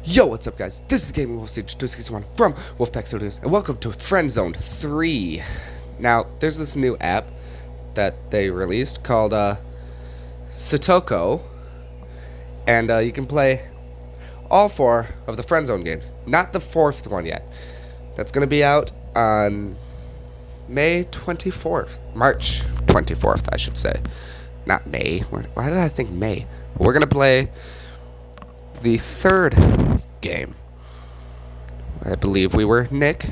Yo, what's up, guys? This is Gaming Wolf Siege 261 from Wolfpack Studios, and welcome to Friendzoned 3. Now, there's this new app that they released called Satoko, and you can play all 4 of the Friendzone games. Not the 4th one yet. That's going to be out on May 24th. March 24th, I should say. Not May. Why did I think May? We're going to play the 3rd game. I believe we were Nick.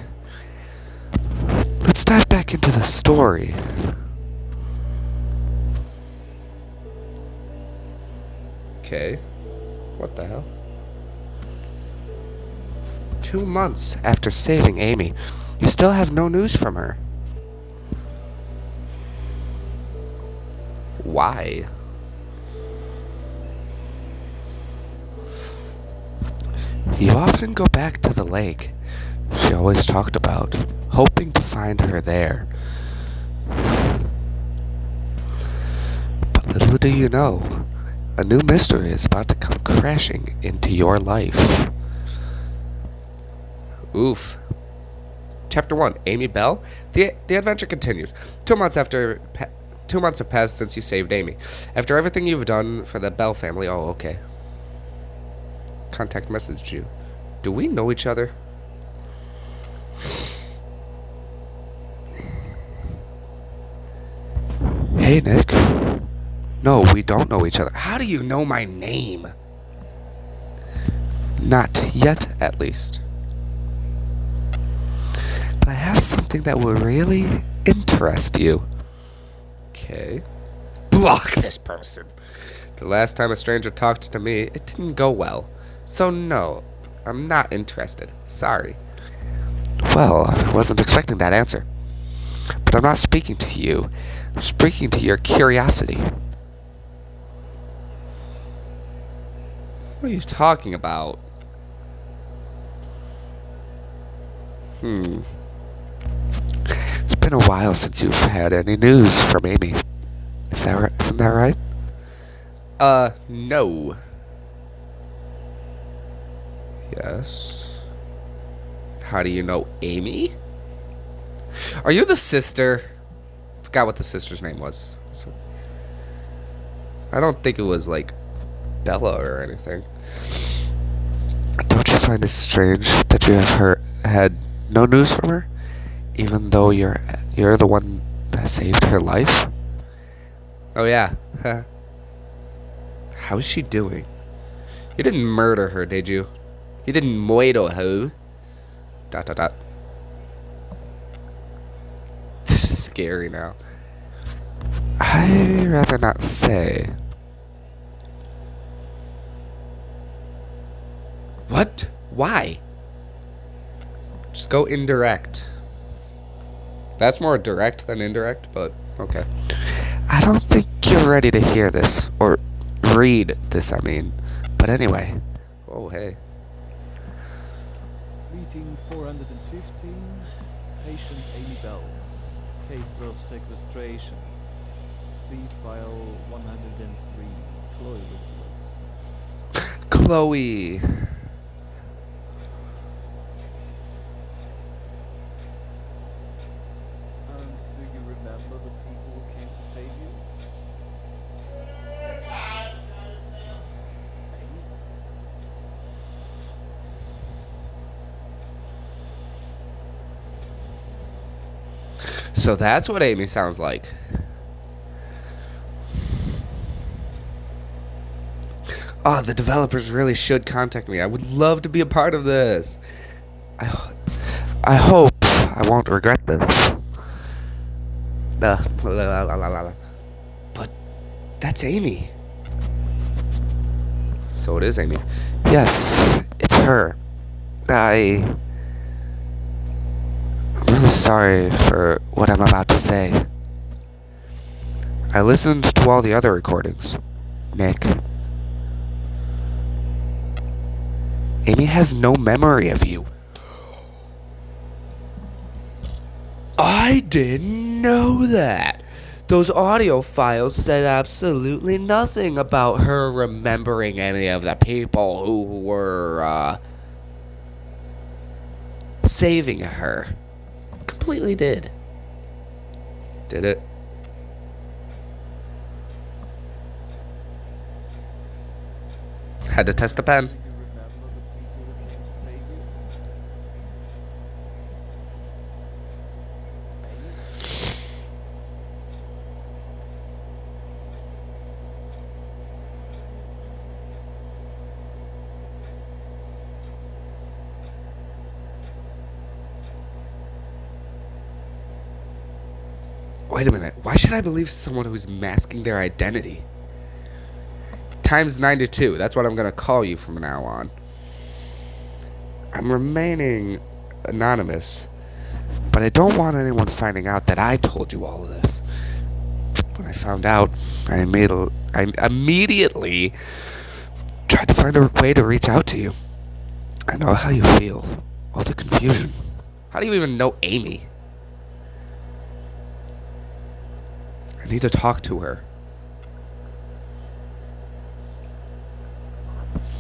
Let's dive back into the story. Okay. What the hell? 2 months after saving Amy, you still have no news from her. Why? You often go back to the lake she always talked about, hoping to find her there. But little do you know, a new mystery is about to come crashing into your life. Oof. Chapter 1, Amy Bell. The adventure continues. 2 months after 2 months have passed since you saved Amy. After everything you've done for the Bell family, oh, okay. Contact messaged you. Do we know each other? Hey, Nick. No, we don't know each other. How do you know my name? Not yet, at least. But I have something that will really interest you. Okay. Block this person. The last time a stranger talked to me, it didn't go well. So no, I'm not interested. Sorry. Well, I wasn't expecting that answer. But I'm not speaking to you. I'm speaking to your curiosity. What are you talking about? It's been a while since you've had any news from Amy. Isn't that right? No. Yes. How do you know Amy? Are you the sister? I forgot what the sister's name was. I don't think it was like Bella or anything. Don't you find it strange that you have had no news from her, even though you're the one that saved her life? Oh yeah. How's she doing? You didn't murder her, did you? You didn't muerto her. ... This is scary now. I'd rather not say. What? Why? Just go indirect. That's more direct than indirect, but okay. I don't think you're ready to hear this, or read this, I mean. But anyway. Oh, hey. Meeting 415, patient Amy Bell, case of sequestration, seed file 103, Chloe Woodsworth. Chloe. Do you remember the people who came to save you? So that's what Amy sounds like. Oh, the developers really should contact me. I would love to be a part of this. I hope I won't regret this. But that's Amy. So it is Amy. Yes, it's her. I'm really sorry for what I'm about to say. I listened to all the other recordings, Nick. Amy has no memory of you. I didn't know that. Those audio files said absolutely nothing about her remembering any of the people who were saving her. Completely did. Did it? Had to test the pen. Do you remember the people who came to save you? Maybe? Wait a minute. Why should I believe someone who's masking their identity? Times 92. That's what I'm going to call you from now on. I'm remaining anonymous, but I don't want anyone finding out that I told you all of this. When I found out, I immediately tried to find a way to reach out to you. I know how you feel. All the confusion. How do you even know Amy? I need to talk to her.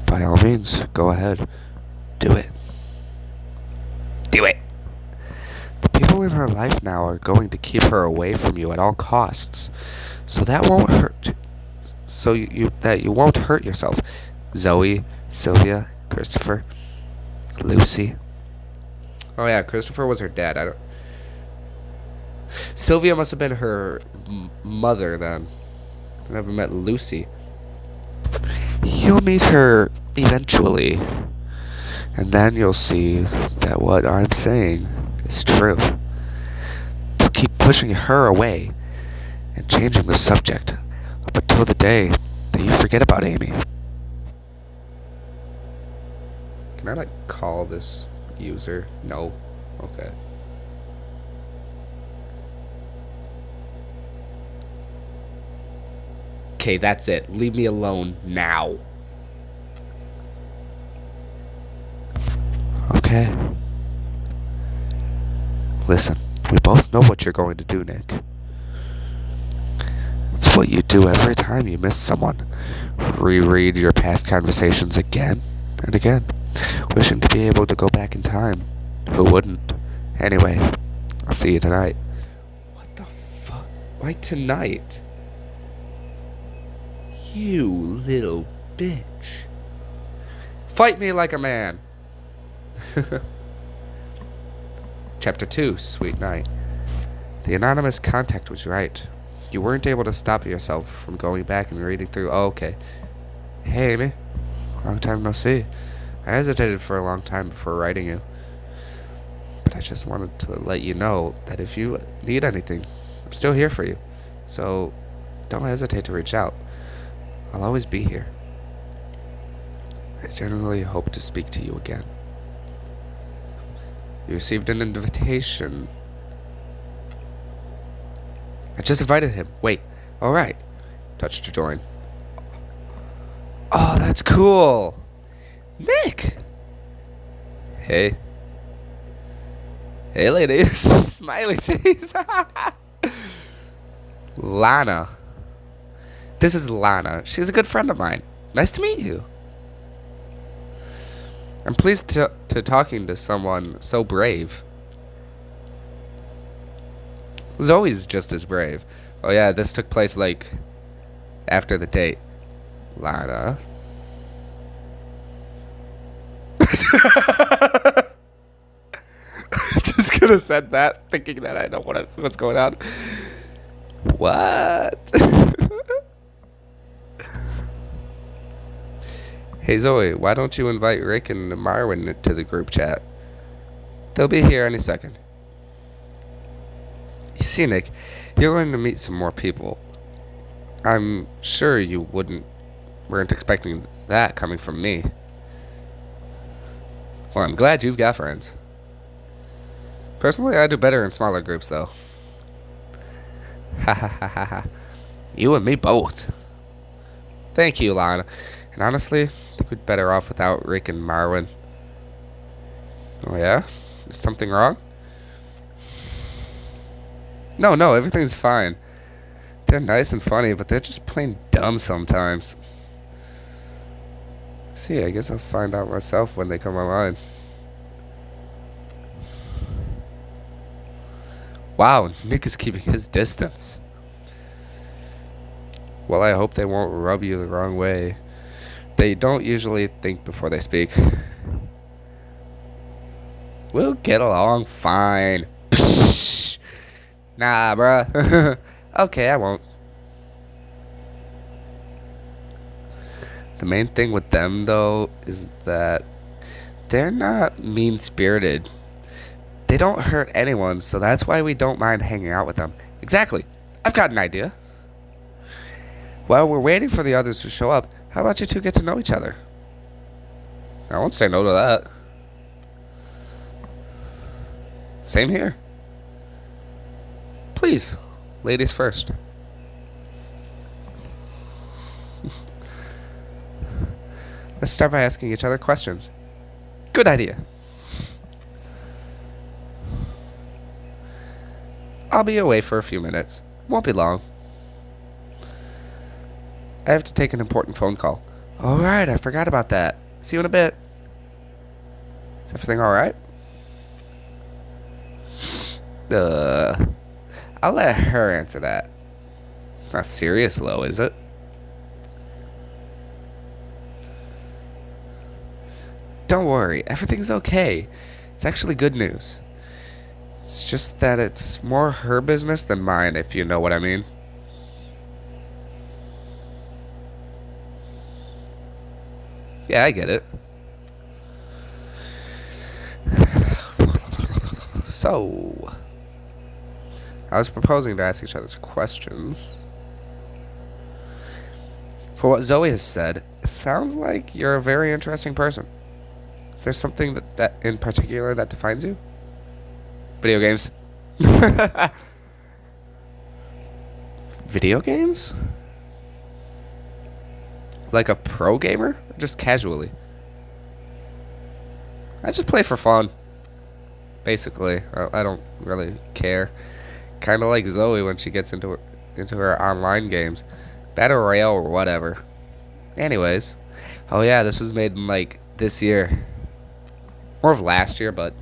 By all means, go ahead. Do it. Do it. The people in her life now are going to keep her away from you at all costs. So that won't hurt. So you won't hurt yourself. Zoe, Sylvia, Christopher, Lucy. Oh yeah, Christopher was her dad. Sylvia must have been her mother then. I never met Lucy. You'll meet her eventually, and then you'll see that what I'm saying is true. They'll keep pushing her away and changing the subject up until the day that you forget about Amy. Can I call this user? No. Okay. Okay, that's it. Leave me alone now. Okay. Listen, we both know what you're going to do, Nick. It's what you do every time you miss someone. Reread your past conversations again and again, wishing to be able to go back in time. Who wouldn't? Anyway, I'll see you tonight. What the fuck? Why tonight? You little bitch. Fight me like a man. Chapter 2, Sweet Night. The anonymous contact was right. You weren't able to stop yourself from going back and reading through. Oh, okay. Hey, Amy. Long time no see. I hesitated for a long time before writing you. But I just wanted to let you know that if you need anything, I'm still here for you. So don't hesitate to reach out. I'll always be here. I genuinely hope to speak to you again. You received an invitation. I just invited him. Wait. Alright. Touch to join. Oh, that's cool. Nick! Hey. Hey, ladies. Smiley face. Lana. This is Lana. She's a good friend of mine. Nice to meet you. I'm pleased to talking to someone so brave. Zoe's just as brave. Oh yeah, this took place after the date. Lana. Just could have said that, thinking that I know what's going on. What? Hey Zoe, why don't you invite Rick and Marwin to the group chat? They'll be here any second. You see, Nick, you're going to meet some more people. I'm sure you weren't expecting that coming from me. Well, I'm glad you've got friends. Personally, I do better in smaller groups, though. Ha ha ha ha ha. You and me both. Thank you, Lana. And honestly, I think we'd better off without Rick and Marwin. Oh yeah? Is something wrong? No, everything's fine. They're nice and funny, but they're just plain dumb sometimes. See, I guess I'll find out myself when they come online. Wow, Nick is keeping his distance. Well, I hope they won't rub you the wrong way. They don't usually think before they speak. We'll get along fine. Psh, nah, bruh. Okay, I won't. The main thing with them, though, is that they're not mean-spirited. They don't hurt anyone, so that's why we don't mind hanging out with them. Exactly. I've got an idea. While we're waiting for the others to show up, how about you two get to know each other? I won't say no to that. Same here. Please, ladies first. Let's start by asking each other questions. Good idea. I'll be away for a few minutes. Won't be long. I have to take an important phone call. Alright, I forgot about that. See you in a bit. Is everything alright? I'll let her answer that. It's not serious, though, is it? Don't worry, everything's okay. It's actually good news. It's just that it's more her business than mine, if you know what I mean. Yeah, I get it. So, I was proposing to ask each other's questions. For what Zoe has said, it sounds like you're a very interesting person. Is there something that in particular that defines you? Video games. Video games? Like a pro gamer? Or just casually? I just play for fun. Basically. I don't really care. Kind of like Zoe when she gets into her online games. Battle Royale or whatever. Anyways. Oh yeah, this was made in like this year. More of last year, but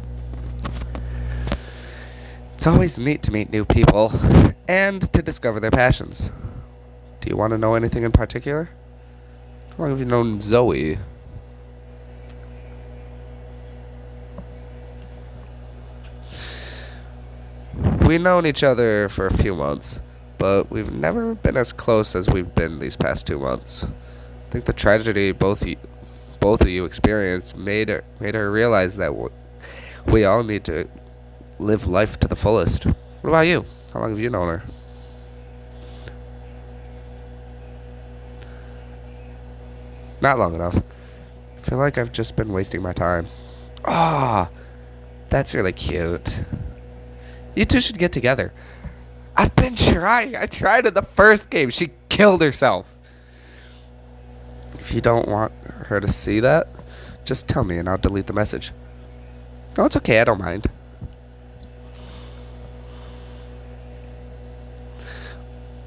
it's always neat to meet new people and to discover their passions. Do you want to know anything in particular? How long have you known Zoe? We've known each other for a few months, but we've never been as close as we've been these past 2 months. I think the tragedy both of you experienced made her realize that we all need to live life to the fullest. What about you? How long have you known her? Not long enough. I feel like I've just been wasting my time. Ah, that's really cute. You two should get together. I've been trying. I tried in the first game. She killed herself. If you don't want her to see that, just tell me and I'll delete the message. Oh, it's okay. I don't mind.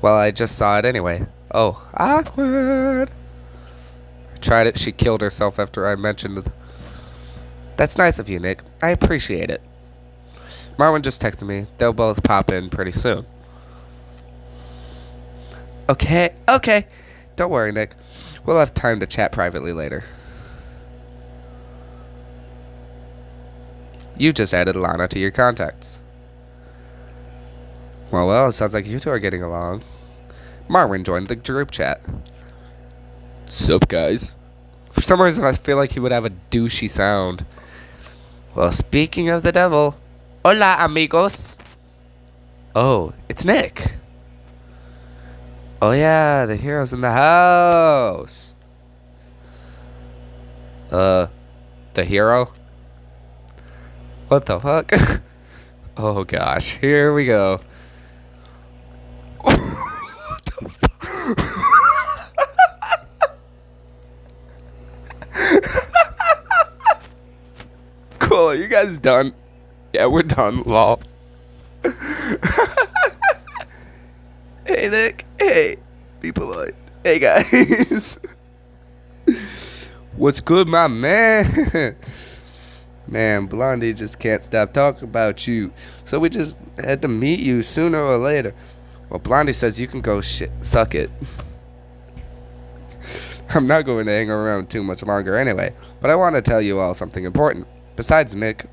Well, I just saw it anyway. Oh, awkward. I tried it. She killed herself after I mentioned it. That's nice of you, Nick. I appreciate it. Marwin just texted me. They'll both pop in pretty soon. Okay. Don't worry, Nick. We'll have time to chat privately later. You just added Lana to your contacts. Well, it sounds like you two are getting along. Marwin joined the group chat. Sup, guys? For some reason, I feel like he would have a douchey sound. Well, speaking of the devil... Hola, amigos. Oh, it's Nick. Oh, yeah, the hero's in the house. The hero? What the fuck? Oh, gosh, here we go. What the fuck? Cool, are you guys done? Yeah, we're done, lol. Hey, Nick. Hey, be polite. Hey, guys. What's good, my man? Man, Blondie just can't stop talking about you. So we just had to meet you sooner or later. Well, Blondie says you can go suck it. I'm not going to hang around too much longer anyway, but I want to tell you all something important. Besides Nick,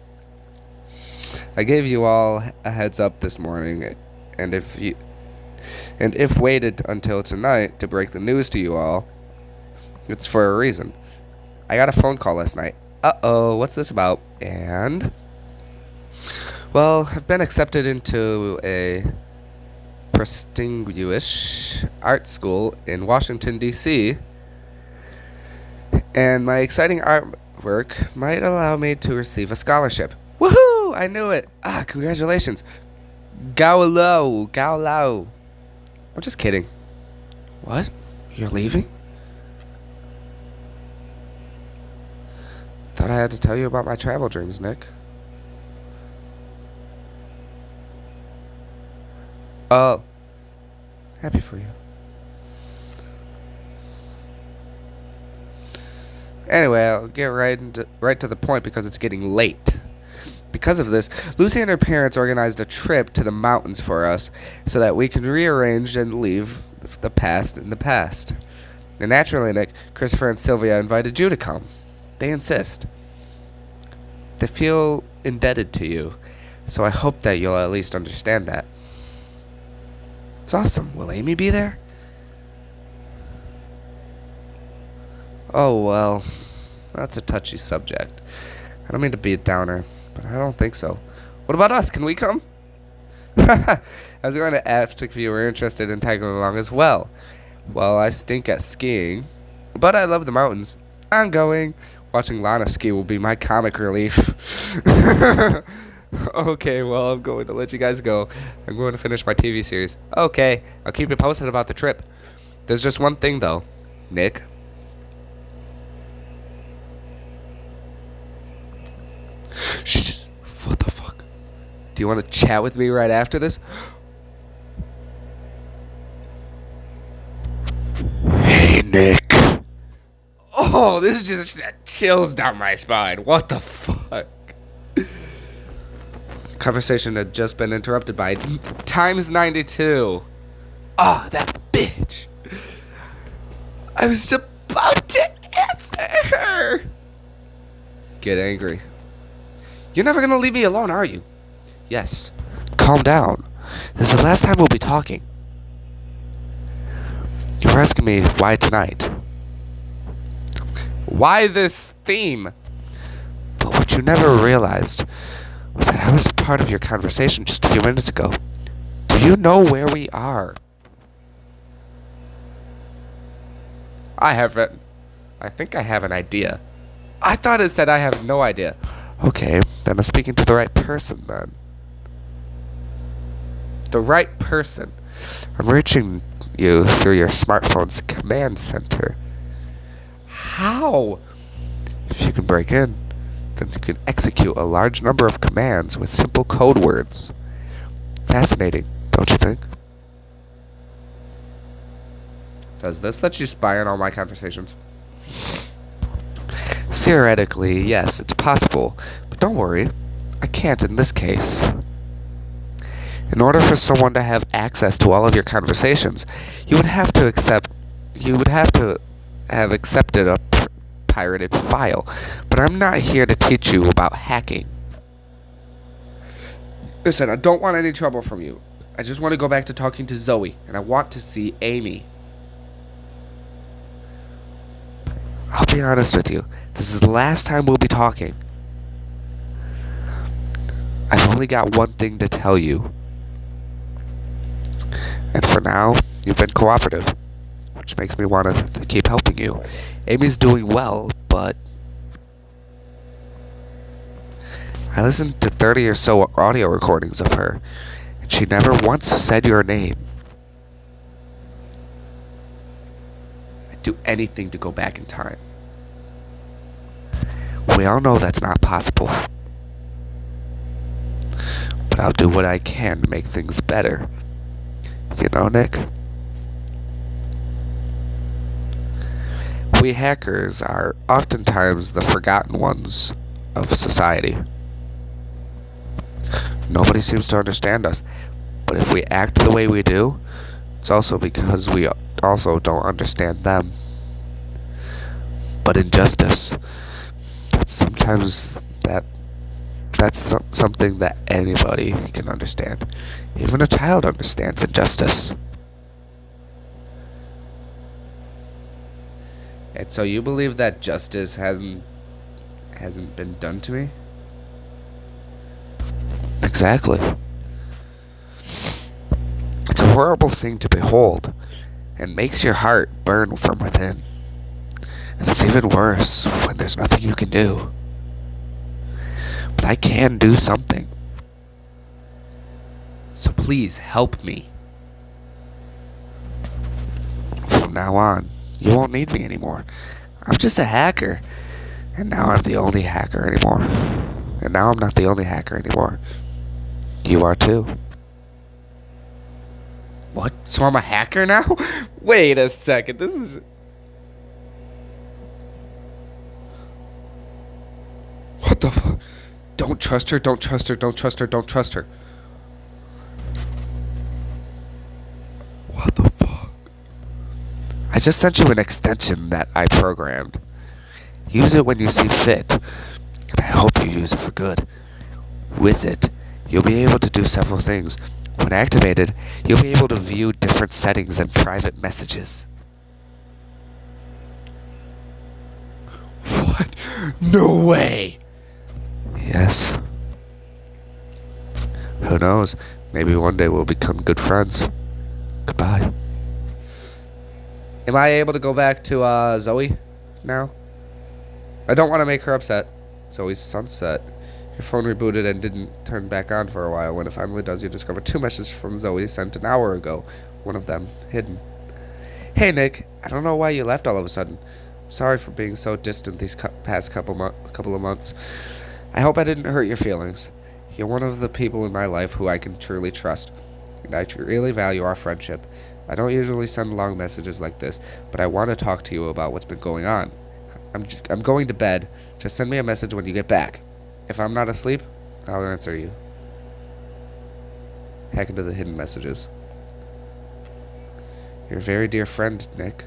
I gave you all a heads up this morning, and if waited until tonight to break the news to you all, it's for a reason. I got a phone call last night. Uh-oh, what's this about? And, well, I've been accepted into a prestigious art school in Washington, D.C., and my exciting artwork might allow me to receive a scholarship. Woohoo! I knew it. Congratulations. Gao lao. I'm just kidding. What? You're leaving? Thought I had to tell you about my travel dreams, Nick. Oh. Happy for you. Anyway, I'll get right to the point because it's getting late. Because of this, Lucy and her parents organized a trip to the mountains for us so that we can rearrange and leave the past in the past. And naturally, Nick, Christopher, and Sylvia invited you to come. They insist. They feel indebted to you, so I hope that you'll at least understand that. It's awesome. Will Amy be there? Oh, well, that's a touchy subject. I don't mean to be a downer, but I don't think so. What about us? Can we come? I was going to ask if you were interested in tagging along as well. Well, I stink at skiing, but I love the mountains. I'm going. Watching Lana ski will be my comic relief. Okay, well, I'm going to let you guys go. I'm going to finish my TV series. Okay, I'll keep you posted about the trip. There's just one thing, though. Nick? Shh, what the fuck? Do you want to chat with me right after this? Hey, Nick. Oh, this is just chills down my spine. What the fuck? Conversation had just been interrupted by times 92. Ah, that bitch. I was about to answer her. Get angry. You're never gonna leave me alone, are you? Yes. Calm down. This is the last time we'll be talking. You're asking me why tonight. Why this theme? But what you never realized was that I was part of your conversation just a few minutes ago. Do you know where we are? I think I have an idea. I thought it said I have no idea. Okay, then I'm speaking to the right person then. The right person. I'm reaching you through your smartphone's command center. How? If you can break in, then you can execute a large number of commands with simple code words. Fascinating, don't you think? Does this let you spy on all my conversations? Theoretically, yes, it's possible, but don't worry, I can't in this case. In order for someone to have access to all of your conversations, you would have to have accepted a pirated file, but I'm not here to teach you about hacking. Listen, I don't want any trouble from you. I just want to go back to talking to Zoe, and I want to see Amy. I'll be honest with you. This is the last time we'll be talking. I've only got one thing to tell you. And for now, you've been cooperative, which makes me want to keep helping you. Amy's doing well, but I listened to 30 or so audio recordings of her, and she never once said your name. I'd do anything to go back in time. We all know that's not possible. But I'll do what I can to make things better. You know, Nick? We hackers are oftentimes the forgotten ones of society. Nobody seems to understand us. But if we act the way we do, it's also because we also don't understand them. But injustice, that's sometimes that's something that anybody can understand. Even a child understands injustice. And so you believe that justice hasn't been done to me? Exactly. It's a horrible thing to behold, and makes your heart burn from within. And it's even worse when there's nothing you can do. But I can do something. So please help me. From now on, you won't need me anymore. I'm just a hacker. And now I'm the only hacker anymore. And now I'm not the only hacker anymore. You are too. What? So I'm a hacker now? Wait a second. This is... What the fuck? Don't trust her, don't trust her, don't trust her, don't trust her. What the fuck? I just sent you an extension that I programmed. Use it when you see fit. And I hope you use it for good. With it, you'll be able to do several things. When activated, you'll be able to view different settings and private messages. What? No way! Yes. Who knows? Maybe one day we'll become good friends. Goodbye. Am I able to go back to Zoe now? I don't want to make her upset. Zoe's sunset. Your phone rebooted and didn't turn back on for a while. When it finally does, you discover 2 messages from Zoe sent an hour ago. One of them hidden. Hey Nick, I don't know why you left all of a sudden. Sorry for being so distant these past couple of months. I hope I didn't hurt your feelings. You're one of the people in my life who I can truly trust, and I really value our friendship. I don't usually send long messages like this, but I want to talk to you about what's been going on. I'm going to bed. Just send me a message when you get back. If I'm not asleep, I'll answer you. Hack into the hidden messages. Your very dear friend, Nick.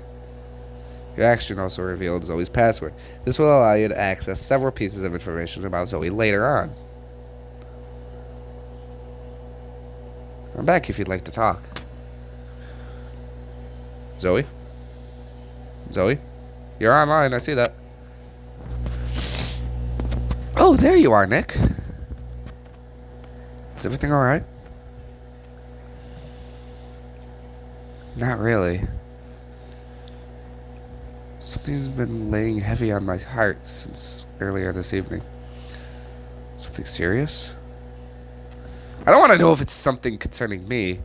Your action also revealed Zoe's password. This will allow you to access several pieces of information about Zoe later on. I'm back if you'd like to talk. Zoe? Zoe? You're online, I see that. Oh, there you are, Nick. Is everything alright? Not really. Something's been laying heavy on my heart since earlier this evening. Something serious? I don't want to know if it's something concerning me.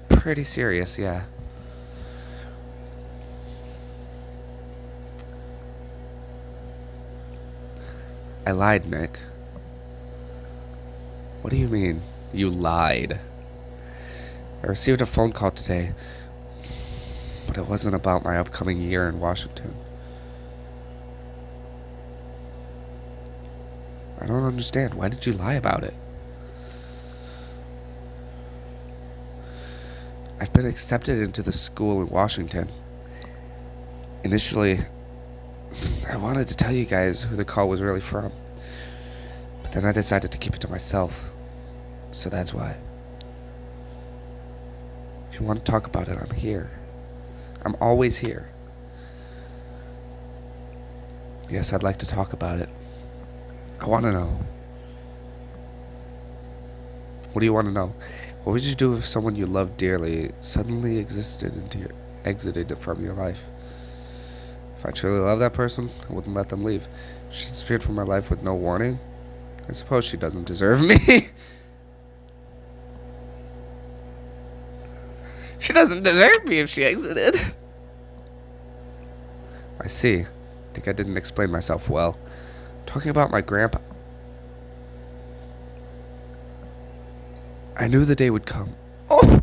Pretty serious, yeah. I lied, Nick. What do you mean, you lied? I received a phone call today, but it wasn't about my upcoming year in Washington. I don't understand. Why did you lie about it? I've been accepted into the school in Washington. Initially, I wanted to tell you guys who the call was really from, but then I decided to keep it to myself. So that's why. If you want to talk about it, I'm here. I'm always here. Yes, I'd like to talk about it. I want to know. What do you want to know? What would you do if someone you loved dearly suddenly exited from your life? If I truly love that person, I wouldn't let them leave. She disappeared from my life with no warning. I suppose she doesn't deserve me. She doesn't deserve me if she exited. I see. Think I didn't explain myself well. I'm talking about my grandpa. I knew the day would come. Oh!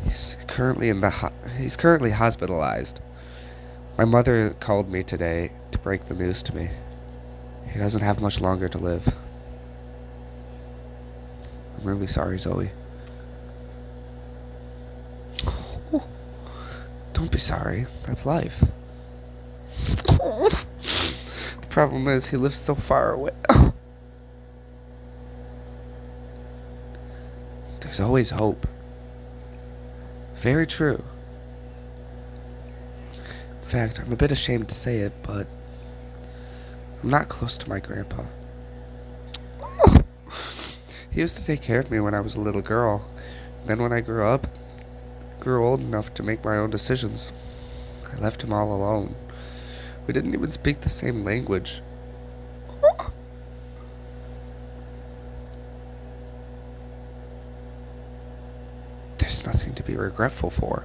He's currently hospitalized. My mother called me today to break the news to me. He doesn't have much longer to live. I'm really sorry, Zoe. Don't be sorry. That's life. The problem is he lives so far away. There's always hope. Very true. In fact, I'm a bit ashamed to say it, but I'm not close to my grandpa. He used to take care of me when I was a little girl. Then when I grew old enough to make my own decisions, I left him all alone. We didn't even speak the same language. There's nothing to be regretful for.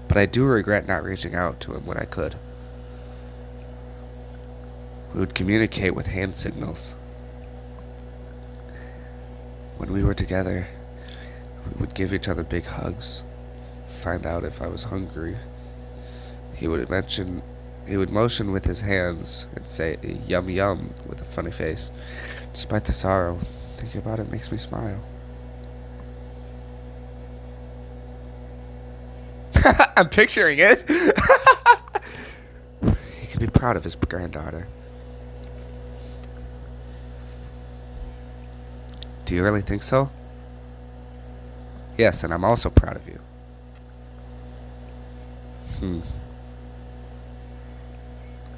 But I do regret not reaching out to him when I could. We would communicate with hand signals. When we were together, we would give each other big hugs, find out if I was hungry. He would motion with his hands and say yum yum with a funny face. Despite the sorrow, thinking about it makes me smile. I'm picturing it. He could be proud of his granddaughter. Do you really think so? Yes, and I'm also proud of you.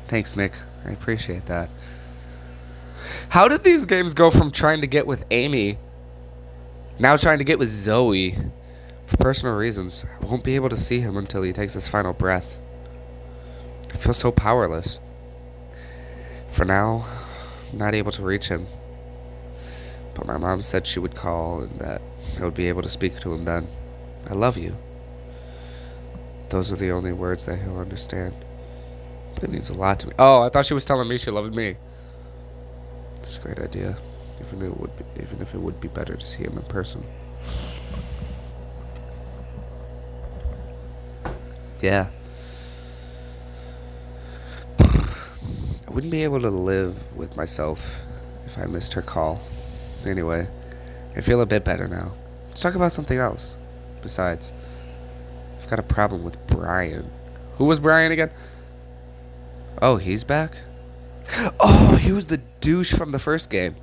Thanks, Nick. I appreciate that. How did these games go from trying to get with Amy, now trying to get with Zoe? For personal reasons, I won't be able to see him until he takes his final breath. I feel so powerless. For now, I'm not able to reach him. But my mom said she would call and that I would be able to speak to him then. I love you. Those are the only words that he'll understand. But it means a lot to me. Oh, I thought she was telling me she loved me. It's a great idea. Even if it would be better to see him in person. Yeah. I wouldn't be able to live with myself if I missed her call. Anyway, I feel a bit better now. Let's talk about something else. Besides, I've got a problem with Brian. Who was Brian again? Oh, he's back? Oh, he was the douche from the first game.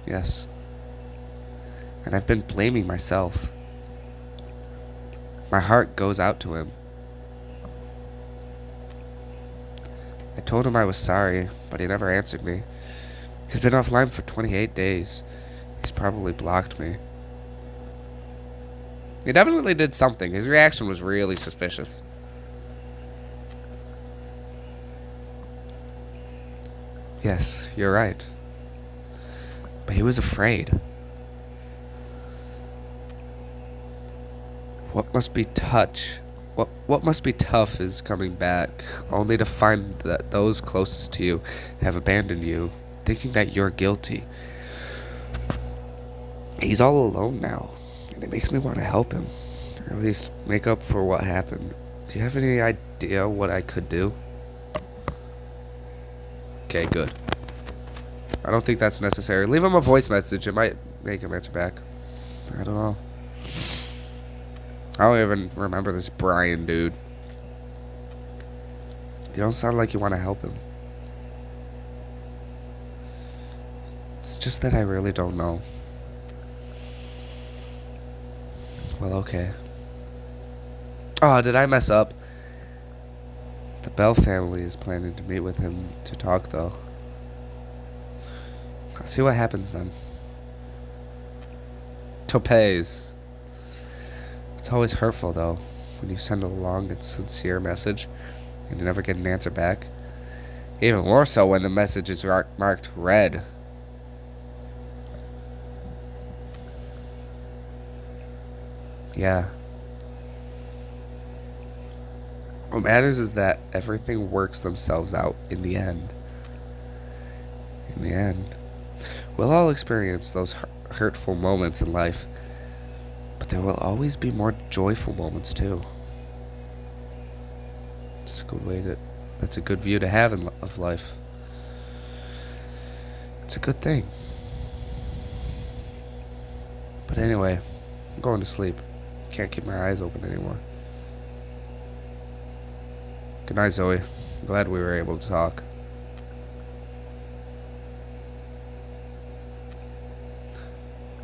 Yes. And I've been blaming myself. My heart goes out to him. I told him I was sorry, but he never answered me. He's been offline for 28 days. He's probably blocked me. He definitely did something. His reaction was really suspicious. Yes, you're right. But he was afraid. What must be tough is coming back, only to find that those closest to you have abandoned you, thinking that you're guilty. He's all alone now, and it makes me want to help him, or at least make up for what happened. Do you have any idea what I could do? Okay, good. I don't think that's necessary. Leave him a voice message. It might make him answer back. I don't know. I don't even remember this Brian dude. You don't sound like you want to help him. It's just that I really don't know. Well, okay. Oh, did I mess up? The Bell family is planning to meet with him to talk, though. I'll see what happens then. Topaz. It's always hurtful, though, when you send a long and sincere message and you never get an answer back. Even more so when the message is marked red. Yeah. What matters is that everything works themselves out in the end. In the end, we'll all experience those hurtful moments in life, but there will always be more joyful moments too. It's a good way to. That's a good view to have of life. It's a good thing. But anyway, I'm going to sleep. Can't keep my eyes open anymore. Good night, Zoe. I'm glad we were able to talk.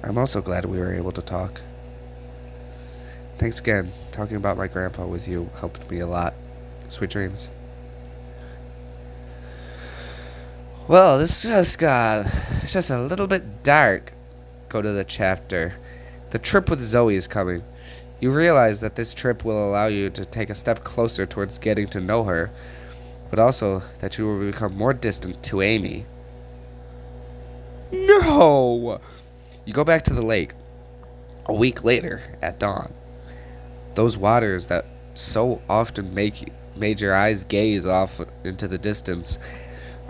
I'm also glad we were able to talk. Thanks again. Talking about my grandpa with you helped me a lot. Sweet dreams. Well, this just got it's just a little bit dark. Go to the chapter. The trip with Zoe is coming. You realize that this trip will allow you to take a step closer towards getting to know her, but also that you will become more distant to Amy. No! You go back to the lake. A week later, at dawn. Those waters that so often made your eyes gaze off into the distance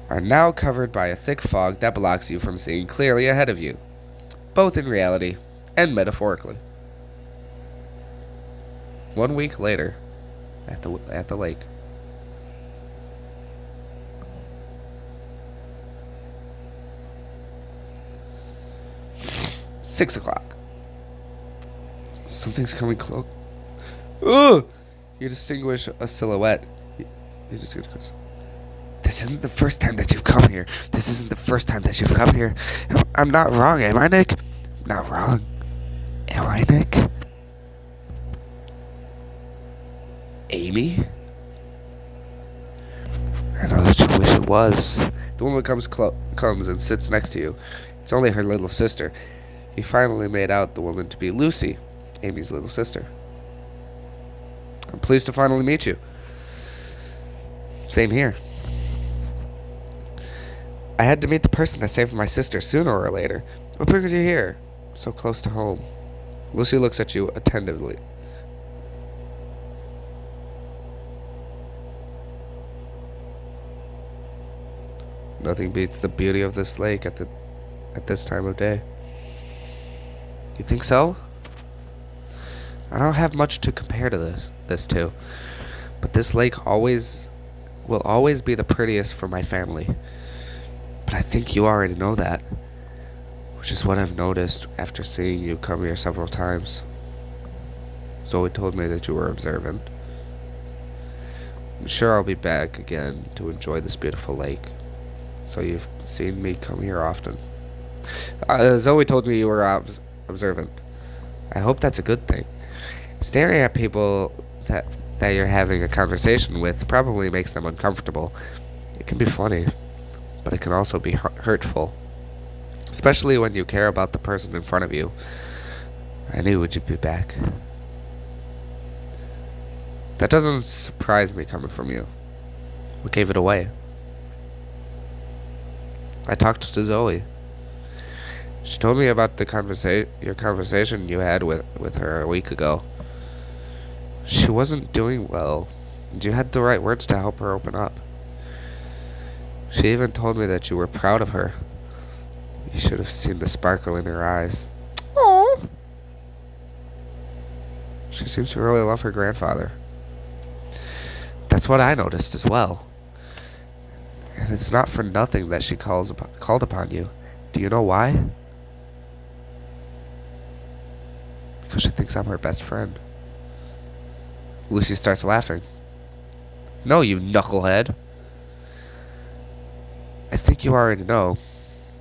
are now covered by a thick fog that blocks you from seeing clearly ahead of you, both in reality and metaphorically. 1 week later, at the lake. 6 o'clock. Something's coming close. Ugh! You distinguish a silhouette. You just get close. This isn't the first time that you've come here. This isn't the first time that you've come here. I'm not wrong, am I, Nick? I'm not wrong. Am I, Nick? Amy? I know that you wish it was. The woman comes and sits next to you. It's only her little sister. You finally made out the woman to be Lucy, Amy's little sister. I'm pleased to finally meet you. Same here. I had to meet the person that saved my sister sooner or later. What brings you here, so close to home? Lucy looks at you attentively. Nothing beats the beauty of this lake at this time of day. You think so? I don't have much to compare to this to, but this lake will always be the prettiest for my family. But I think you already know that, which is what I've noticed after seeing you come here several times. Zoe told me that you were observant. I'm sure I'll be back again to enjoy this beautiful lake. So you've seen me come here often. Zoe told me you were observant. I hope that's a good thing. Staring at people that you're having a conversation with probably makes them uncomfortable. It can be funny, but it can also be hurtful. Especially when you care about the person in front of you. I knew you'd be back. That doesn't surprise me coming from you. What gave it away? I talked to Zoe. She told me about your conversation you had with her a week ago. She wasn't doing well, and you had the right words to help her open up. She even told me that you were proud of her. You should have seen the sparkle in her eyes. Aww. She seems to really love her grandfather. That's what I noticed as well. And it's not for nothing that she called upon you. Do you know why? Because she thinks I'm her best friend. Lucy starts laughing. No, you knucklehead. I think you already know.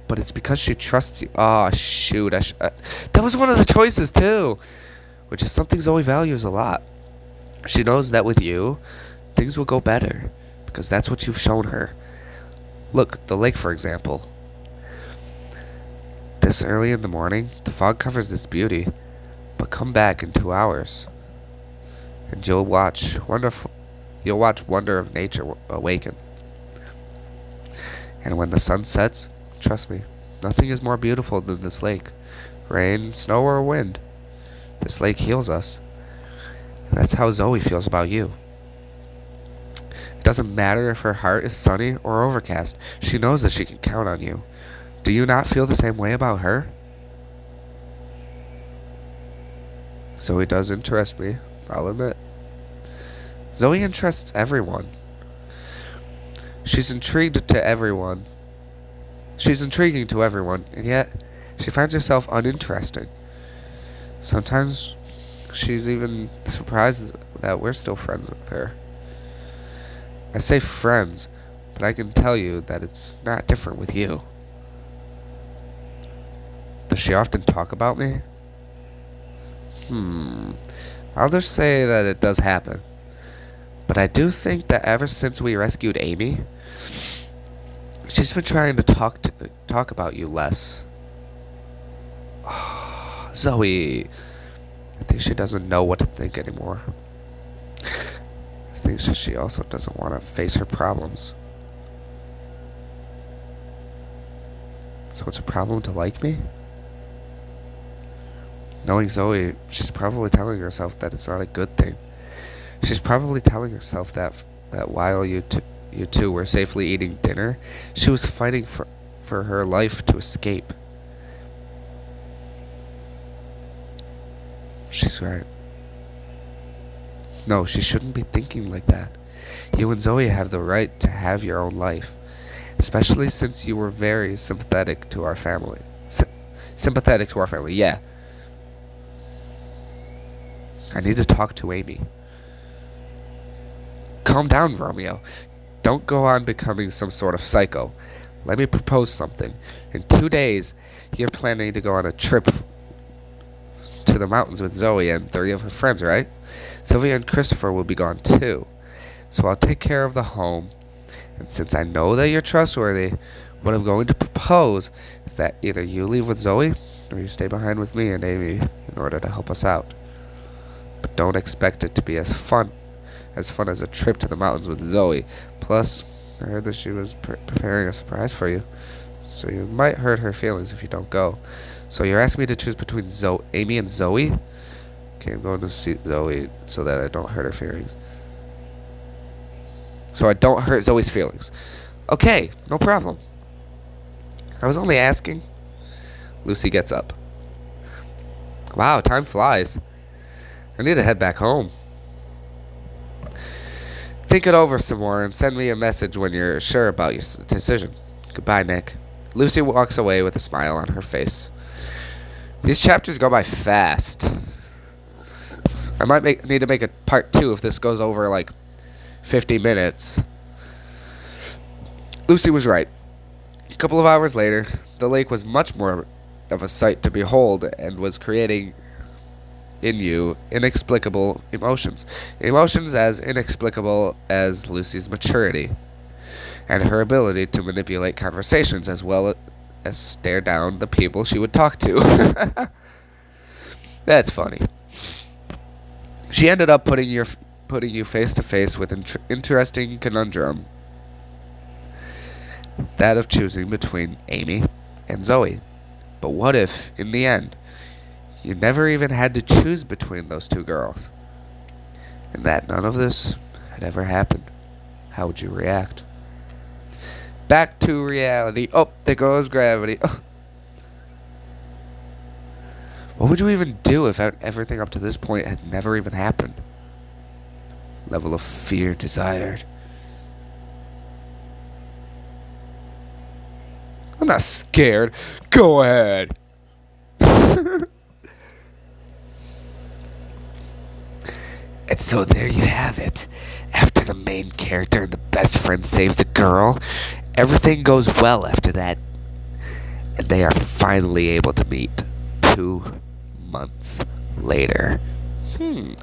But it's because she trusts you. Oh, shoot. That was one of the choices, too. Which is something Zoe values a lot. She knows that with you, things will go better. Because that's what you've shown her. Look, the lake, for example. This early in the morning, the fog covers its beauty. But come back in 2 hours. And you'll watch wonder of nature awaken. And when the sun sets, trust me, nothing is more beautiful than this lake. Rain, snow, or wind. This lake heals us. And that's how Zoe feels about you. It doesn't matter if her heart is sunny or overcast. She knows that she can count on you. Do you not feel the same way about her? Zoe does interest me, I'll admit. Zoe interests everyone. She's intrigued to everyone. She's intriguing to everyone, and yet she finds herself uninteresting. Sometimes she's even surprised that we're still friends with her. I say friends, but I can tell you that it's not different with you. Does she often talk about me? I'll just say that it does happen. But I do think that ever since we rescued Amy, she's been trying to talk about you less. Zoe, I think she doesn't know what to think anymore. I think she also doesn't want to face her problems. So it's a problem to like me? Knowing Zoe, she's probably telling herself that it's not a good thing. She's probably telling herself that while you two were safely eating dinner, she was fighting for her life to escape. She's right. No, she shouldn't be thinking like that. You and Zoe have the right to have your own life, especially since you were very sympathetic to our family. Sympathetic to our family, yeah. I need to talk to Amy. Calm down, Romeo. Don't go on becoming some sort of psycho. Let me propose something. In 2 days, you're planning to go on a trip to the mountains with Zoe and 3 of her friends, right? Sylvia and Christopher will be gone too. So I'll take care of the home. And since I know that you're trustworthy, what I'm going to propose is that either you leave with Zoe or you stay behind with me and Amy in order to help us out. But don't expect it to be as fun as a trip to the mountains with Zoe. Plus, I heard that she was preparing a surprise for you. So you might hurt her feelings if you don't go. So you're asking me to choose between Amy and Zoe? Okay, I'm going to see Zoe so that I don't hurt her feelings. So I don't hurt Zoe's feelings. Okay, no problem. I was only asking. Lucy gets up. Wow, time flies. I need to head back home. Think it over some more and send me a message when you're sure about your decision. Goodbye, Nick. Lucy walks away with a smile on her face. These chapters go by fast. I might need to make a part 2 if this goes over like 50 minutes. Lucy was right. A couple of hours later, the lake was much more of a sight to behold and was creating in you inexplicable emotions. Emotions as inexplicable as Lucy's maturity and her ability to manipulate conversations as well as stare down the people she would talk to. That's funny. She ended up putting you face to face with an interesting conundrum. That of choosing between Amy and Zoe. But what if, in the end, you never even had to choose between those 2 girls? And that none of this had ever happened? How would you react? Back to reality. Oh, there goes gravity. Oh. What would you even do if everything up to this point had never even happened? Level of fear desired. I'm not scared. Go ahead. And so there you have it. After the main character and the best friend save the girl, everything goes well after that. And they are finally able to meet 2 months later.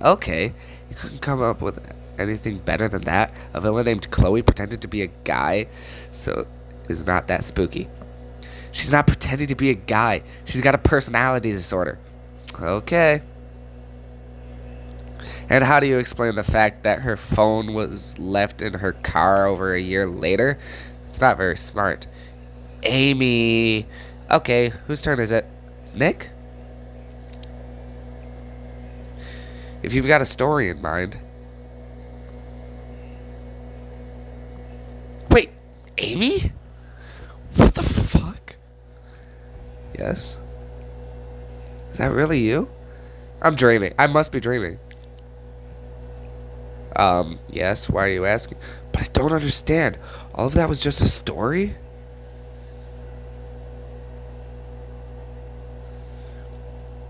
Okay. You couldn't come up with anything better than that? A villain named Chloe pretended to be a guy, so is not that spooky. She's not pretending to be a guy. She's got a personality disorder. Okay. And how do you explain the fact that her phone was left in her car over a year later? It's not very smart. Amy. Okay, whose turn is it? Nick? If you've got a story in mind. Wait, Amy? What the fuck? Yes? Is that really you? I'm dreaming. I must be dreaming. Yes, why are you asking? But I don't understand. All of that was just a story?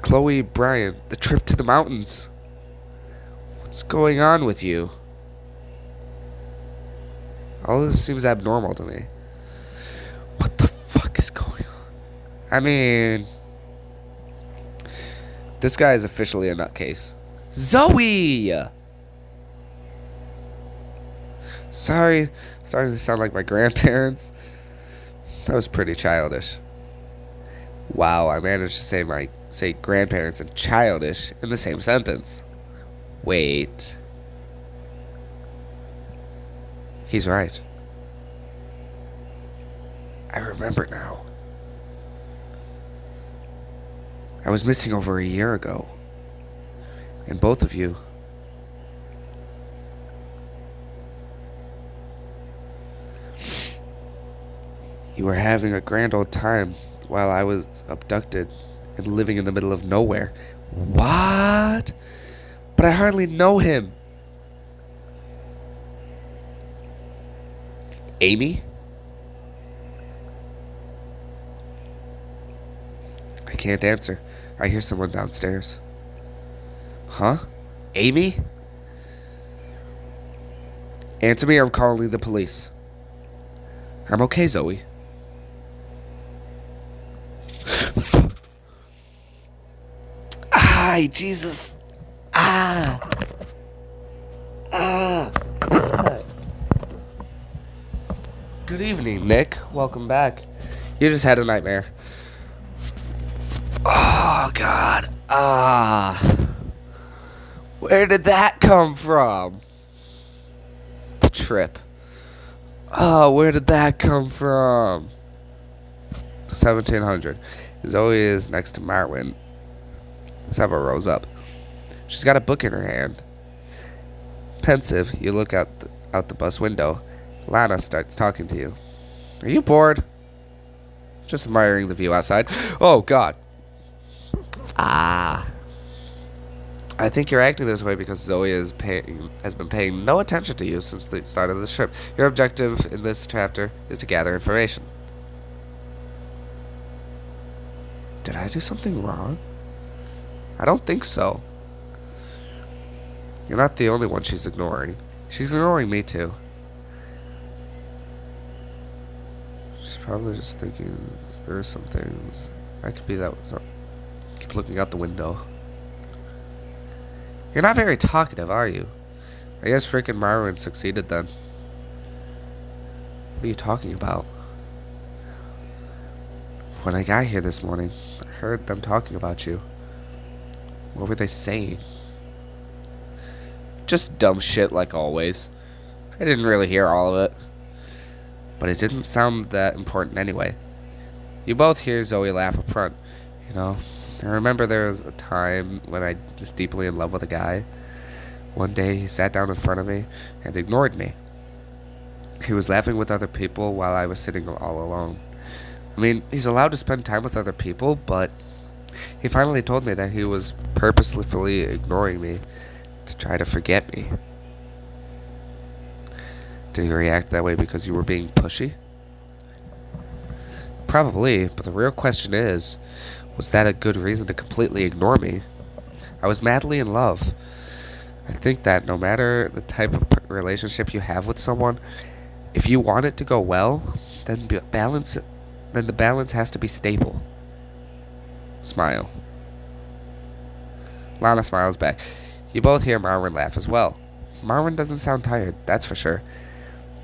Chloe, Brian, the trip to the mountains. What's going on with you? All this seems abnormal to me. What the fuck is going on? I mean, this guy is officially a nutcase. Zoe! Sorry to sound like my grandparents. That was pretty childish. Wow, I managed to say grandparents and childish in the same sentence. Wait. He's right. I remember now. I was missing over a year ago. And both of you. You were having a grand old time while I was abducted and living in the middle of nowhere. What? But I hardly know him. Amy? I can't answer. I hear someone downstairs. Huh? Amy? Answer me or I'm calling the police. I'm okay, Zoe. Ay, Jesus. Ah. Good evening, Nick. Welcome back. You just had a nightmare. Oh, God. Where did that come from? The trip. Oh, where did that come from? 1700. Zoe is next to Marwin. Several rows up. She's got a book in her hand. Pensive, you look out the bus window. Lana starts talking to you. Are you bored? Just admiring the view outside. Oh, God. I think you're acting this way because Zoe has been paying no attention to you since the start of this trip. Your objective in this chapter is to gather information. Did I do something wrong? I don't think so. You're not the only one she's ignoring. She's ignoring me too. She's probably just thinking there are some things. I could be that. Keep looking out the window. You're not very talkative, are you? I guess frickin' Marwin succeeded then. What are you talking about? When I got here this morning, I heard them talking about you. What were they saying? Just dumb shit like always. I didn't really hear all of it. But it didn't sound that important anyway. You both hear Zoe laugh up front. You know, I remember there was a time when I was deeply in love with a guy. One day he sat down in front of me and ignored me. He was laughing with other people while I was sitting all alone. I mean, he's allowed to spend time with other people, but he finally told me that he was purposefully ignoring me to try to forget me. Did you react that way because you were being pushy? Probably, but the real question is, was that a good reason to completely ignore me? I was madly in love. I think that no matter the type of relationship you have with someone, if you want it to go well, then the balance has to be stable. Smile. Lana smiles back. You both hear Marwin laugh as well. Marwin doesn't sound tired, that's for sure.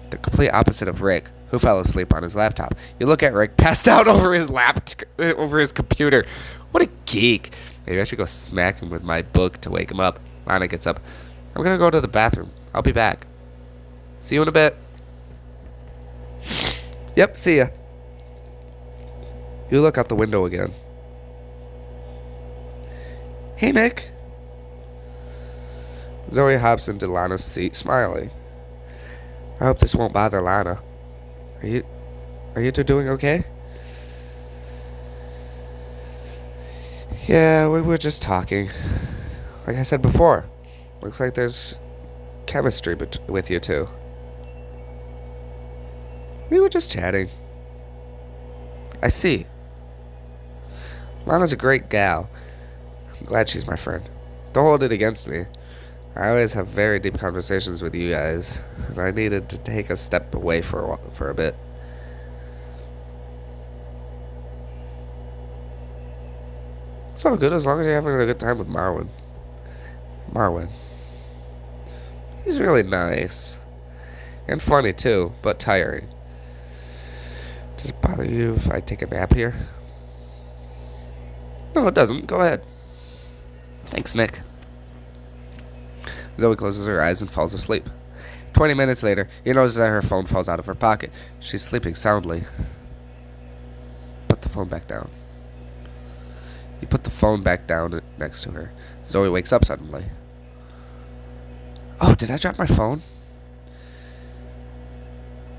The complete opposite of Rick, who fell asleep on his laptop. You look at Rick, passed out over his computer. What a geek. Maybe I should go smack him with my book to wake him up. Lana gets up. I'm gonna go to the bathroom. I'll be back. See you in a bit. Yep, see ya. You look out the window again. Hey, Nick. Zoe hops into Lana's seat, smiling. I hope this won't bother Lana. Are you two doing okay? Yeah, we were just talking. Like I said before, looks like there's chemistry with you two. We were just chatting. I see. Lana's a great gal. I'm glad she's my friend. Don't hold it against me. I always have very deep conversations with you guys, and I needed to take a step away for a bit. It's all good as long as you're having a good time with Marwin. Marwin. He's really nice. And funny too, but tiring. Does it bother you if I take a nap here? No, it doesn't. Go ahead. Thanks, Nick. Zoe closes her eyes and falls asleep. 20 minutes later, you notice that her phone falls out of her pocket. She's sleeping soundly. Put the phone back down. You put the phone back down next to her. Zoe wakes up suddenly. Oh, did I drop my phone?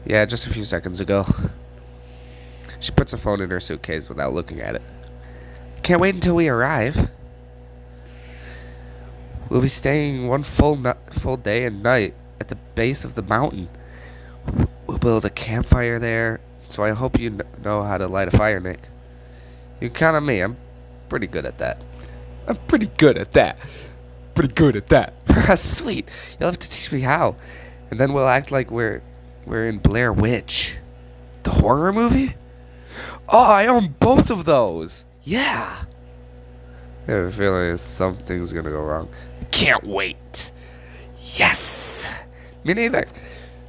Yeah, just a few seconds ago. She puts her phone in her suitcase without looking at it. Can't wait until we arrive. We'll be staying one full day and night at the base of the mountain. We'll build a campfire there, so I hope you know how to light a fire, Nick. You can count on me. I'm pretty good at that. Sweet. You'll have to teach me how. And then we'll act like we're in Blair Witch. The horror movie? Oh, I own both of those. Yeah. I have a feeling something's gonna go wrong. I can't wait. Yes. Me neither.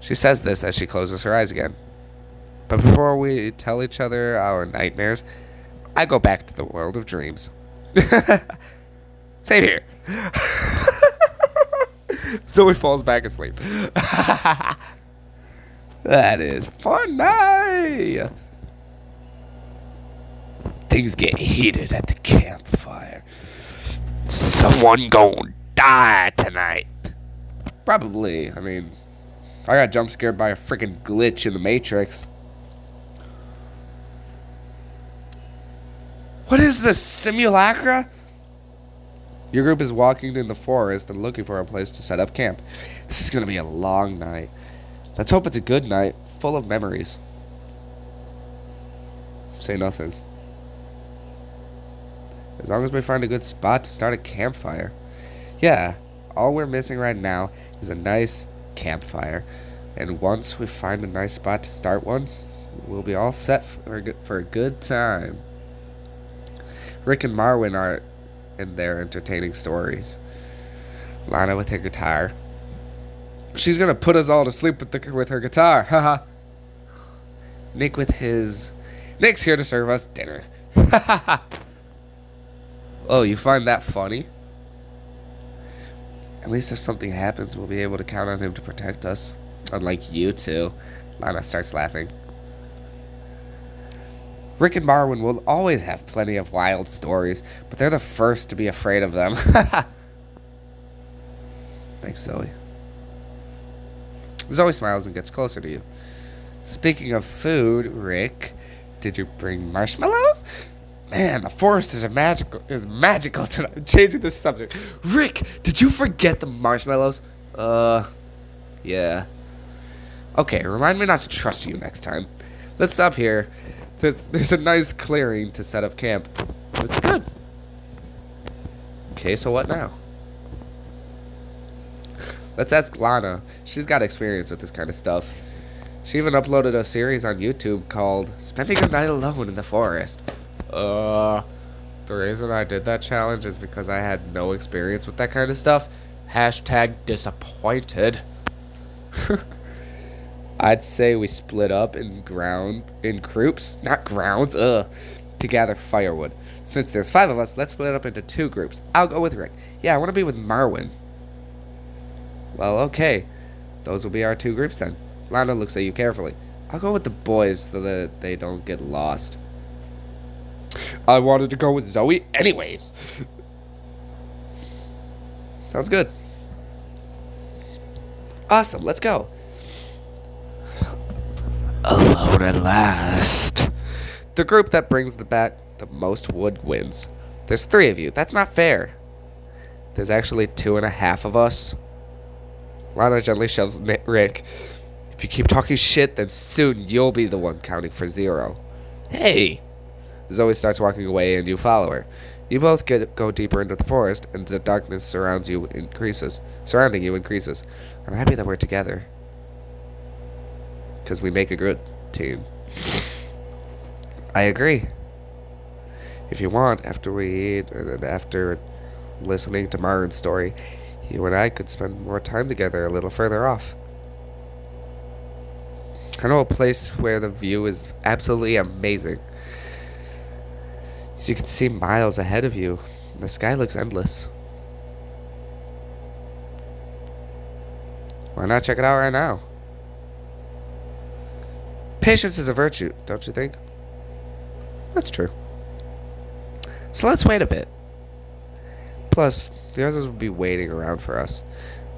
She says this as she closes her eyes again. But before we tell each other our nightmares, I go back to the world of dreams. Same here. Zoe falls back asleep. That is funny. Things get heated at the campfire. Someone gon' die tonight. Probably. I mean, I got jump scared by a freaking glitch in the Matrix. What is this, simulacra? Your group is walking in the forest and looking for a place to set up camp. This is going to be a long night. Let's hope it's a good night, full of memories. Say nothing. As long as we find a good spot to start a campfire. Yeah, all we're missing right now is a nice campfire. And once we find a nice spot to start one, we'll be all set for a good time. Rick and Marwin are in their entertaining stories. Lana with her guitar. She's gonna put us all to sleep with her guitar. Haha. Nick's here to serve us dinner. Oh, you find that funny? At least if something happens, we'll be able to count on him to protect us. Unlike you two. Lana starts laughing. Rick and Marwin will always have plenty of wild stories, but they're the first to be afraid of them. Thanks, Zoe. Zoe smiles and gets closer to you. Speaking of food, Rick, did you bring marshmallows? Man, the forest is magical tonight. I'm changing the subject. Rick, did you forget the marshmallows? Yeah. Okay, remind me not to trust you next time. Let's stop here. There's a nice clearing to set up camp. Looks good. Okay, so what now? Let's ask Lana. She's got experience with this kind of stuff. She even uploaded a series on YouTube called Spending a Night Alone in the Forest. The reason I did that challenge is because I had no experience with that kind of stuff. Hashtag disappointed. I'd say we split up in groups, not grounds, to gather firewood. Since there's 5 of us, let's split up into 2 groups. I'll go with Rick. Yeah, I want to be with Marwin. Well, okay. Those will be our 2 groups then. Lana looks at you carefully. I'll go with the boys so that they don't get lost. I wanted to go with Zoe anyways. Sounds good. Awesome, let's go. Alone at last. The group that brings the most wood wins. There's 3 of you. That's not fair. There's actually 2.5 of us. Lana gently shoves Rick. If you keep talking shit, then soon you'll be the one counting for 0. Hey! Zoe starts walking away and you follow her. You both go deeper into the forest, and the darkness surrounding you increases. I'm happy that we're together. Because we make a good team. I agree. If you want, after we eat, and after listening to Marin's story, you and I could spend more time together a little further off. I know a place where the view is absolutely amazing. You can see miles ahead of you, and the sky looks endless. Why not check it out right now? Patience is a virtue, don't you think? That's true. So let's wait a bit. Plus, the others will be waiting around for us.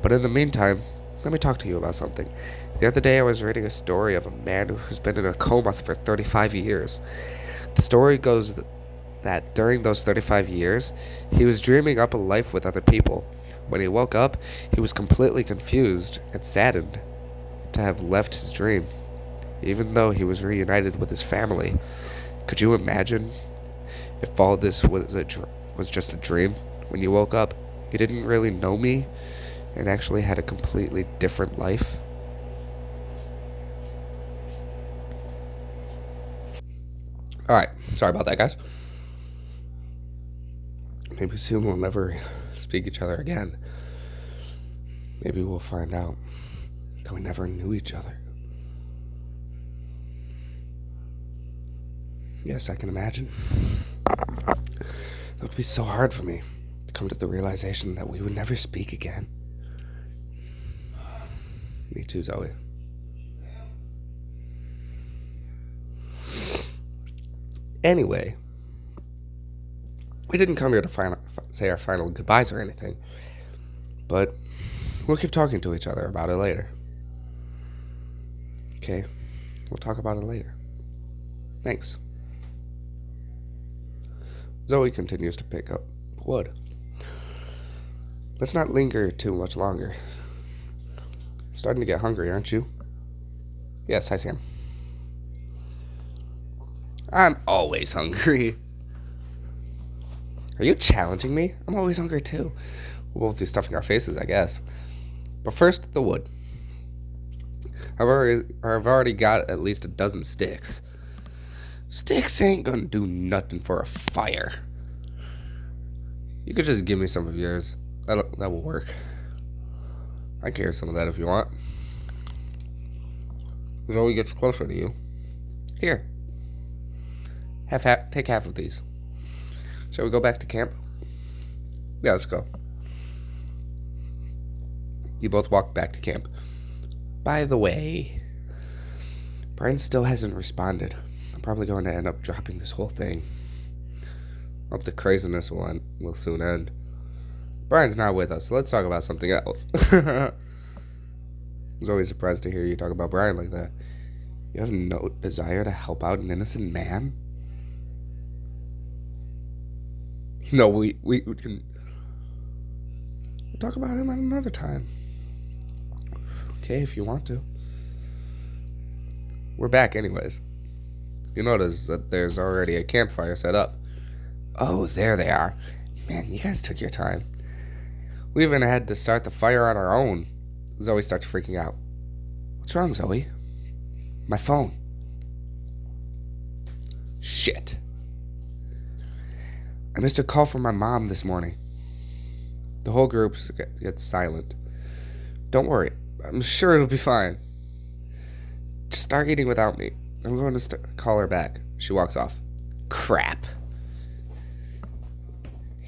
But in the meantime, let me talk to you about something. The other day I was reading a story of a man who's been in a coma for 35 years. The story goes that during those 35 years, he was dreaming up a life with other people. When he woke up, he was completely confused and saddened to have left his dream, even though he was reunited with his family. Could you imagine if all this was just a dream? When you woke up, you didn't really know me and actually had a completely different life? Alright, sorry about that, guys. Maybe soon we'll never speak each other again. Maybe we'll find out that we never knew each other. Yes, I can imagine. It would be so hard for me to come to the realization that we would never speak again. Me too, Zoe. Anyway, we didn't come here to say our final goodbyes or anything, but we'll keep talking to each other about it later. Okay, we'll talk about it later. Thanks. Zoe continues to pick up wood. Let's not linger too much longer. Starting to get hungry, aren't you? Yes, hi Sam. I'm always hungry. Are you challenging me? I'm always hungry too. We'll both be stuffing our faces, I guess. But first, the wood. I've already got at least a dozen sticks. Sticks ain't gonna do nothing for a fire. You could just give me some of yours. That will work. I can hear some of that if you want. Zoe gets closer to you. Here. Take half of these. Shall we go back to camp? Yeah, let's go. You both walk back to camp. By the way, Brian still hasn't responded. I'm probably going to end up dropping this whole thing. Hope the craziness will soon end. Brian's not with us, so let's talk about something else. I was always surprised to hear you talk about Brian like that. You have no desire to help out an innocent man? No, we can talk about him at another time. Okay, if you want to. We're back anyways. You notice that there's already a campfire set up. Oh, there they are. Man, you guys took your time. We even had to start the fire on our own. Zoe starts freaking out. What's wrong, Zoe? My phone. Shit. I missed a call from my mom this morning. The whole group gets silent. Don't worry. I'm sure it'll be fine. Just start eating without me. I'm going to call her back. She walks off. Crap.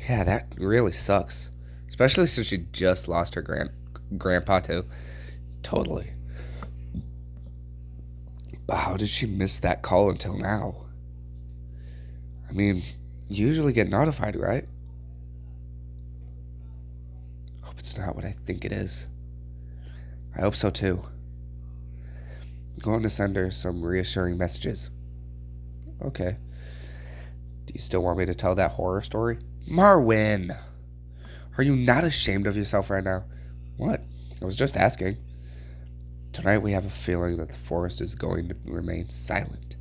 Yeah, that really sucks. Especially since she just lost her grandpa too. Totally. But how did she miss that call until now? I mean, you usually get notified, right? Hope it's not what I think it is. I hope so too. I'm going to send her some reassuring messages. Okay. Do you still want me to tell that horror story? Marwin! Are you not ashamed of yourself right now? What? I was just asking. Tonight we have a feeling that the forest is going to remain silent.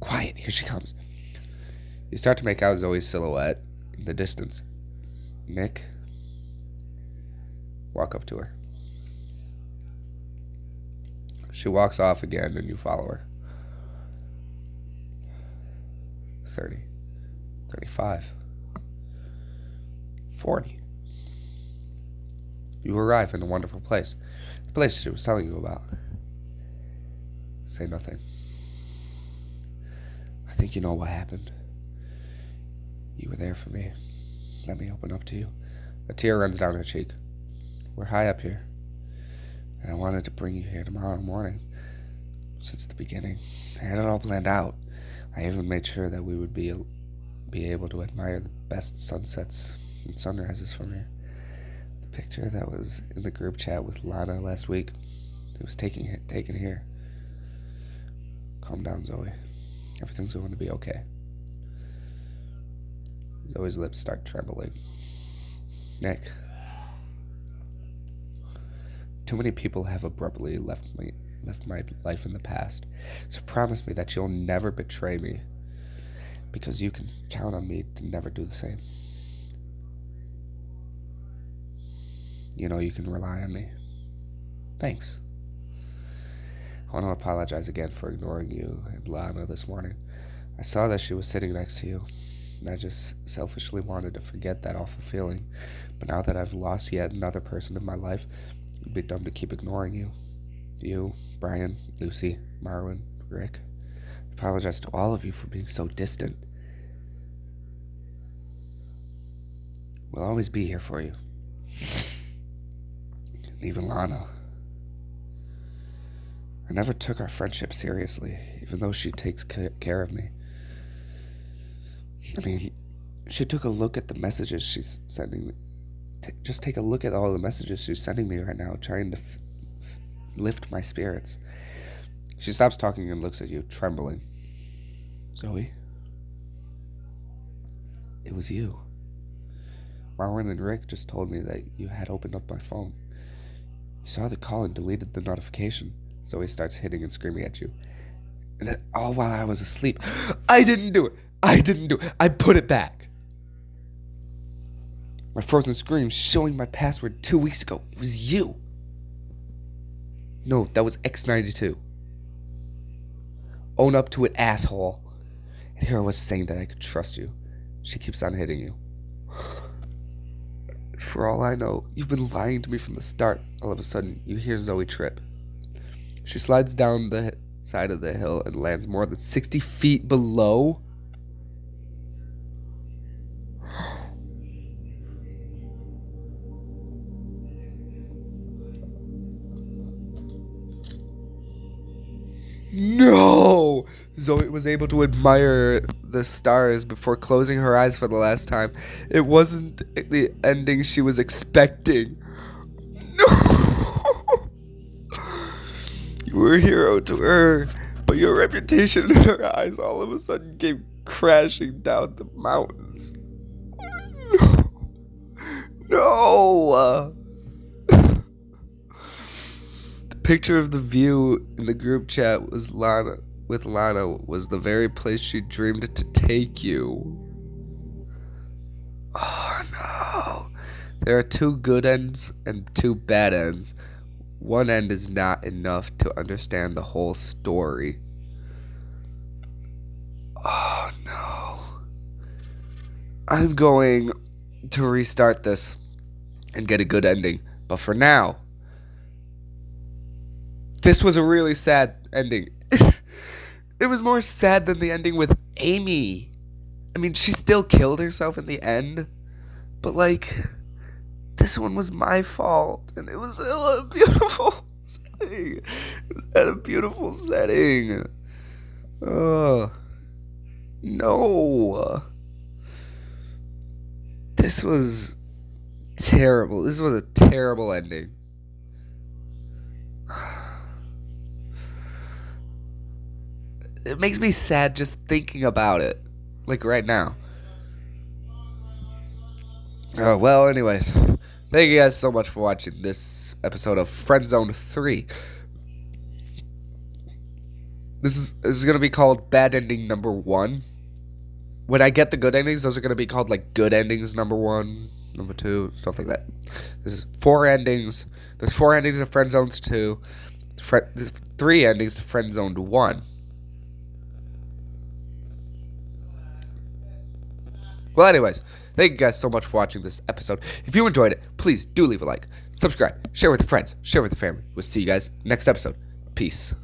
Quiet, here she comes. You start to make out Zoe's silhouette in the distance. Nick, walk up to her. She walks off again and you follow her. 30, 35, 40. You arrive in a wonderful place. The place she was telling you about. Say nothing. I think you know what happened. You were there for me. Let me open up to you. A tear runs down her cheek. We're high up here. And I wanted to bring you here tomorrow morning. Since the beginning. I had it all planned out. I even made sure that we would be able to admire the best sunsets and sunrises from here. The picture that was in the group chat with Lana last week, it was taken here. Calm down, Zoe. Everything's going to be okay. Zoe's lips start trembling. Nick. Too many people have abruptly left my life in the past. So promise me that you'll never betray me. Because you can count on me to never do the same. You know you can rely on me. Thanks. I want to apologize again for ignoring you and Lana this morning. I saw that she was sitting next to you, and I just selfishly wanted to forget that awful feeling. But now that I've lost yet another person in my life, it'd be dumb to keep ignoring you. You, Brian, Lucy, Marwin, Rick. I apologize to all of you for being so distant. We'll always be here for you. And even Lana. I never took our friendship seriously, even though she takes care of me. I mean, she took a look at the messages she's sending me. Just take a look at all the messages she's sending me right now, trying to lift my spirits. She stops talking and looks at you, trembling. Zoe? It was you. Marwin and Rick just told me that you had opened up my phone. You saw the call and deleted the notification. Zoe starts hitting and screaming at you. And then, all while I was asleep. I didn't do it. I put it back. My frozen scream showing my password 2 weeks ago. It was you. No, that was X92. Own up to it, asshole. And here I was saying that I could trust you. She keeps on hitting you. For all I know, you've been lying to me from the start. All of a sudden, you hear Zoe trip. She slides down the side of the hill and lands more than 60 feet below. No! Zoe was able to admire the stars before closing her eyes for the last time. It wasn't the ending she was expecting. No! You were a hero to her, but your reputation in her eyes all of a sudden came crashing down the mountains. No! The picture of the view in the group chat was Lana was the very place she dreamed to take you. Oh no. There are two good ends and two bad ends. One end is not enough to understand the whole story. Oh no. I'm going to restart this and get a good ending. But for now, this was a really sad ending. It was more sad than the ending with Amy. I mean, she still killed herself in the end. But, like, this one was my fault. And it was a beautiful setting. It was at a beautiful setting. No. This was terrible. This was a terrible ending. It makes me sad just thinking about it. Like right now. Well, anyways, thank you guys so much for watching this episode of Friendzone 3. This is gonna be called Bad Ending Number 1. When I get the good endings, those are gonna be called like Good Endings Number 1, Number 2, stuff like that. There's 4 endings. There's 4 endings to Friendzones 2. There's 3 endings to Friendzoned 1. Well, anyways, thank you guys so much for watching this episode. If you enjoyed it, please do leave a like, subscribe, share with your friends, share with your family. We'll see you guys next episode. Peace.